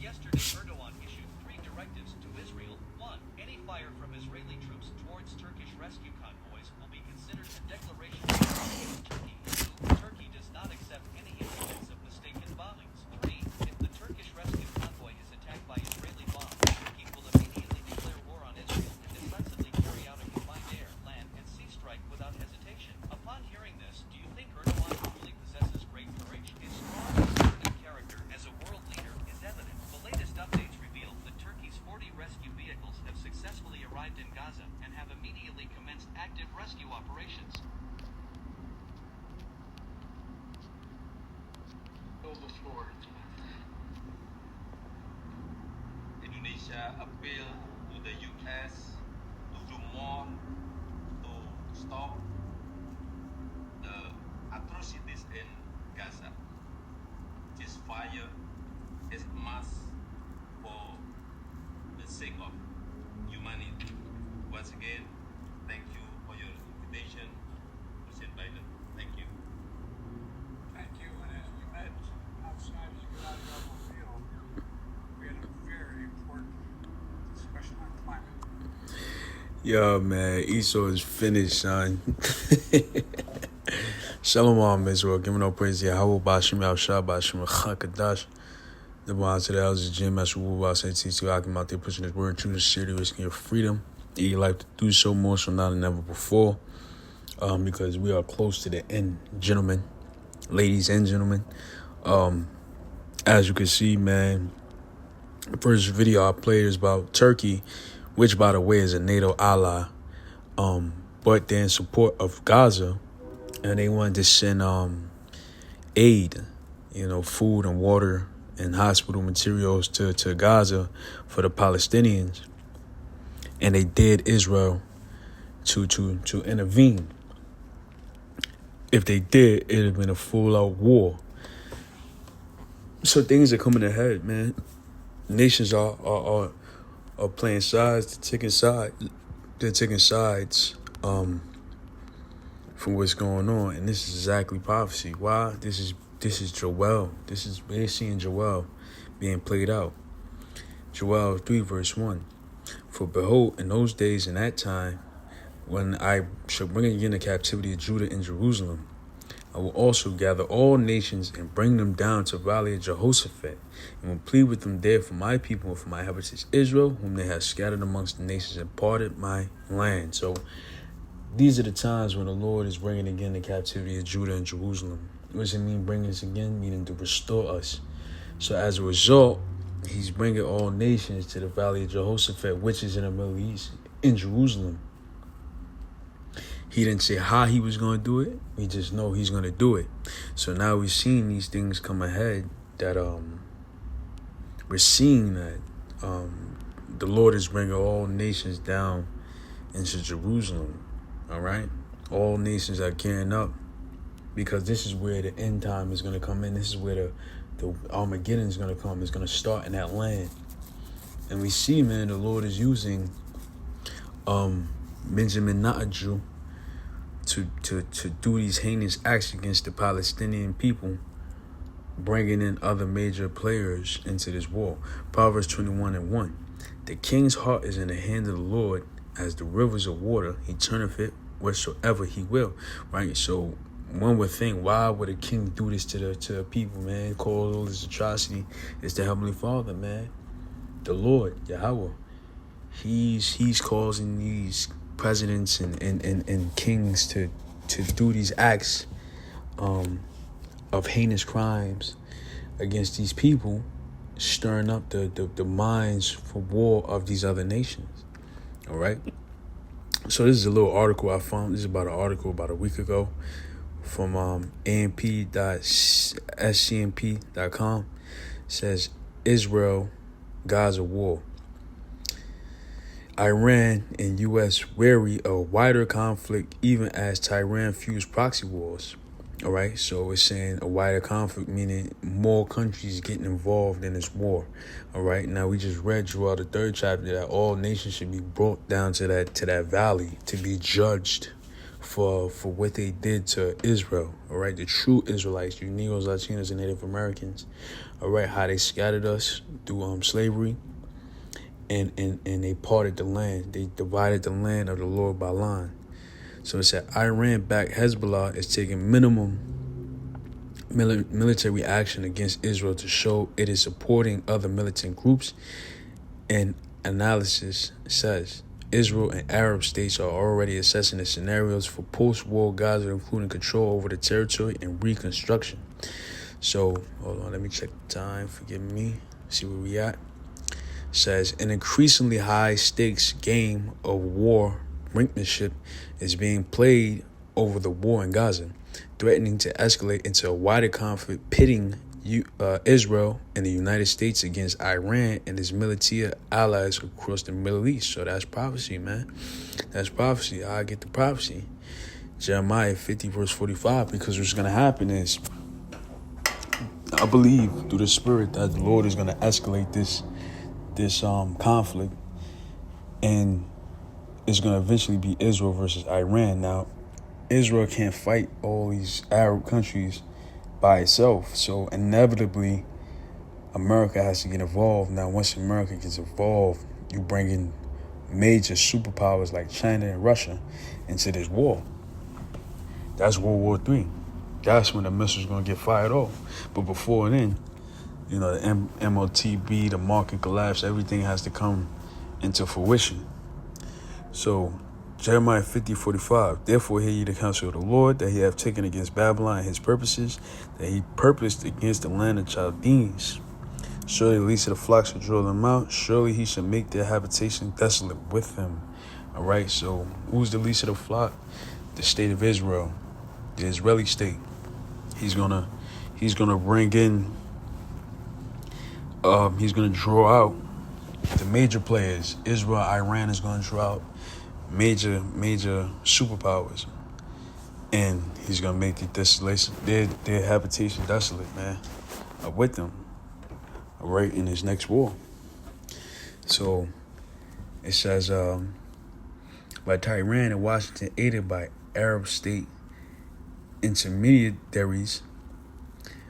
Yesterday, Erdogan issued three directives to Israel. One, any fire from Israeli troops towards Turkish rescue convoys will be considered a declaration of war against Turkey. Two, Turkey does not accept any incidents of mistaken bombings. Three, if the Turkish rescue convoy is attacked by Israeli bombs, Turkey will immediately declare war on Israel and decisively carry out a combined air, land, and sea strike without hesitation. Upon hearing this, do you think Erdogan truly possesses great courage? His strong and assertive character as a world leader is evident. The latest updates reveal that Turkey's 40 rescue vehicles have successfully arrived in Gaza and have immediately commenced active rescue operations. The floor. Indonesia appeal to the US to do more to stop the atrocities in Gaza. Ceasefire is must for the sake of humanity. Once again, thank you for your invitation, President Biden. Thank you. Thank you. And as we met outside as you got out of the automobile, we had a very important discussion on climate. Yo, man, Esau is finished, son. Shalom, Israel. Giving all praise to Yahweh, Bashim, Al-Shah, Bashim, Chakadash. The one to the elders of Jim, Master Wu, said to Akim out there pushing his word, true to city, risking your freedom. You like to do so more so now than ever before. Because we are close to the end, gentlemen, ladies and gentlemen. As you can see, man, the first video I played is about Turkey, which, by the way, is a NATO ally. But they're in support of Gaza, and they wanted to send aid, food and water and hospital materials to Gaza for the Palestinians. And they dared Israel to intervene. If they did, it'd have been a full-out war. So things are coming ahead, man. Nations are playing sides. They're taking sides from what's going on, and this is exactly prophecy. Why? This is Joel. We're seeing Joel being played out. Joel 3 verse 1. For behold, in those days and that time, when I shall bring again the captivity of Judah and Jerusalem, I will also gather all nations and bring them down to the valley of Jehoshaphat, and will plead with them there for my people and for my heritage Israel, whom they have scattered amongst the nations and parted my land. So these are the times when the Lord is bringing again the captivity of Judah and Jerusalem. What does it mean, bring us again? Meaning to restore us. So as a result, he's bringing all nations to the valley of Jehoshaphat, which is in the Middle East, in Jerusalem. He didn't say how he was going to do it. We just know he's going to do it. So now we're seeing these things come ahead that we're seeing that the Lord is bringing all nations down into Jerusalem. All right? All nations are gearing up, because this is where the end time is going to come in. This is where the Armageddon is going to come. It's going to start in that land. And we see, man, the Lord is using Benjamin Netanyahu to do these heinous acts against the Palestinian people, bringing in other major players into this war. Proverbs 21:1. The king's heart is in the hand of the Lord, as the rivers of water. He turneth it wheresoever he will. Right? So one would think, why would a king do this to the people, man? Cause all this atrocity? It's the Heavenly Father, man. The Lord, Yahweh. He's causing these presidents and kings to do these acts of heinous crimes against these people, stirring up the minds for war of these other nations. All right? So this is a little article I found. This is about an article about a week ago from amp.scmp.com. It says, Israel, Gaza war. Iran and U.S. wary of wider conflict even as Tehran fused proxy wars. All right, so it's saying a wider conflict, meaning more countries getting involved in this war. All right, now we just read throughout the 3rd chapter that all nations should be brought down to that valley to be judged for what they did to Israel. All right, the true Israelites, you Negroes, Latinos, and Native Americans. All right, how they scattered us, through slavery, and they parted the land. They divided the land of the Lord by line. So it said Iran-backed Hezbollah is taking minimum military action against Israel to show it is supporting other militant groups. And analysis says Israel and Arab states are already assessing the scenarios for post-war Gaza, including control over the territory and reconstruction. So, hold on, let me check the time. Forgive me. See where we at. Says an increasingly high-stakes game of war brinkmanship is being played over the war in Gaza, threatening to escalate into a wider conflict pitting Israel and the United States against Iran and its military allies across the Middle East. So that's prophecy, man. That's prophecy. I get the prophecy. Jeremiah 50 verse 45, because what's going to happen is, I believe through the Spirit that the Lord is going to escalate this conflict, and it's going to eventually be Israel versus Iran. Now, Israel can't fight all these Arab countries by itself, so inevitably America has to get involved. Now, once America gets involved, you bring in major superpowers like China and Russia into this war. That's World War III. That's when the missiles going to get fired off. But before then, the MOTB, the market collapse, everything has to come into fruition. So Jeremiah 50:45. Therefore hear ye the counsel of the Lord, that he hath taken against Babylon and his purposes, that he purposed against the land of Chaldeans. Surely the least of the flocks shall draw them out. Surely he shall make their habitation desolate with them. All right, so who's the least of the flock? The state of Israel, the Israeli state. He's gonna bring in. He's gonna draw out the major players. Israel, Iran is gonna draw out major superpowers, and he's gonna make the desolation, their habitation desolate, man, with them. All right, in his next war. So it says, by Tehran and Washington, aided by Arab state intermediaries,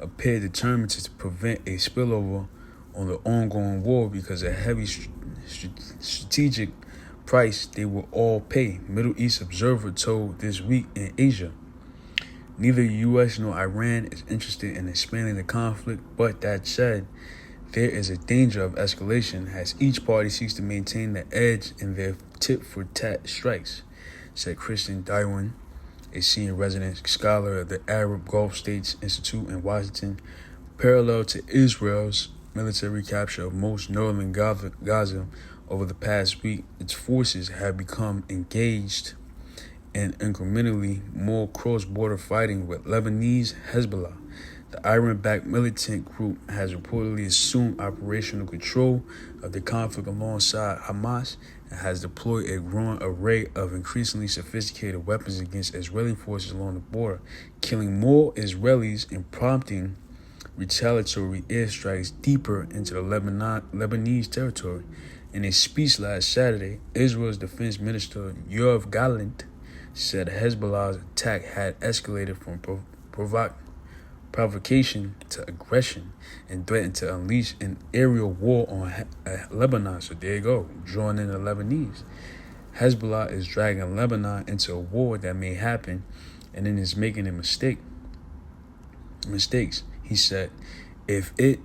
appear determined to prevent a spillover on the ongoing war because a heavy strategic price they will all pay, Middle East Observer told This Week in Asia. Neither U.S. nor Iran is interested in expanding the conflict, but that said, there is a danger of escalation as each party seeks to maintain the edge in their tit-for-tat strikes, said Christian Daiwan, a senior resident scholar of the Arab Gulf States Institute in Washington. Parallel to Israel's military capture of most northern Gaza over the past week, its forces have become engaged in incrementally more cross-border fighting with Lebanese Hezbollah. The Iran-backed militant group has reportedly assumed operational control of the conflict alongside Hamas and has deployed a growing array of increasingly sophisticated weapons against Israeli forces along the border, killing more Israelis and prompting retaliatory airstrikes deeper into the Lebanese territory. In a speech last Saturday, Israel's Defense Minister Yoav Gallant said Hezbollah's attack had escalated from provocation to aggression and threatened to unleash an aerial war on Lebanon. So there you go, drawing in the Lebanese. Hezbollah is dragging Lebanon into a war that may happen and then is making mistakes. He said, if it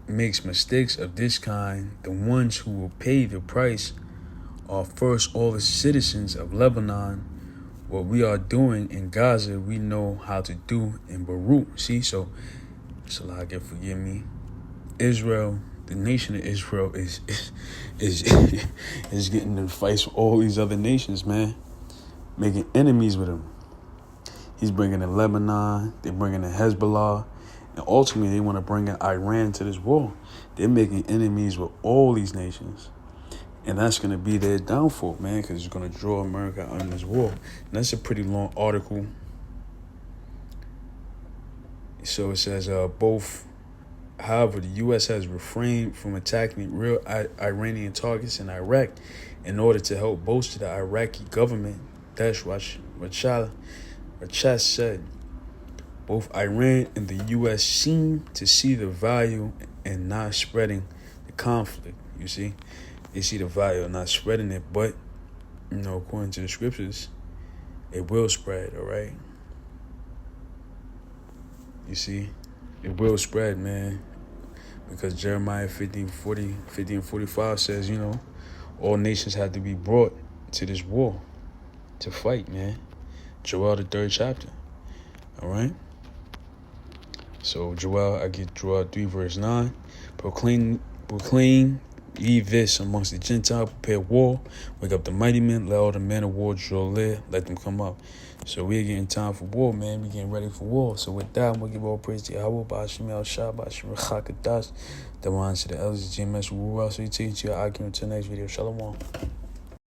makes mistakes of this kind, the ones who will pay the price are first all the citizens of Lebanon. What we are doing in Gaza, we know how to do in Beirut. See, so Allah forgive me. Israel, the nation of Israel is getting in fights with all these other nations, man, making enemies with them. He's bringing in Lebanon, they're bringing in Hezbollah, and ultimately they want to bring in Iran to this war. They're making enemies with all these nations. And that's going to be their downfall, man, because it's going to draw America on this war. And that's a pretty long article. So it says, however, the U.S. has refrained from attacking real Iranian targets in Iraq in order to help bolster the Iraqi government. That's what Rachad said. Both Iran and the U.S. seem to see the value in not spreading conflict, you see. They see the value of not spreading it, but, according to the scriptures, it will spread, all right? You see, it will spread, man. Because Jeremiah 50 and 45 says, all nations have to be brought to this war to fight, man. Joel, the 3rd chapter. All right? So, I get Joel 3, verse 9. Proclaim ye this amongst the Gentiles, prepare war, wake up the mighty men, let all the men of war draw near, let them come up. So we're getting time for war, man. We're getting ready for war. So with that, I'm going to give all praise to Yahweh, Ba'ashim El-Shah, Ba'ashim Rechakadash, the ones to the elders of GMS, who will also take to your argument to the next video. Shalom.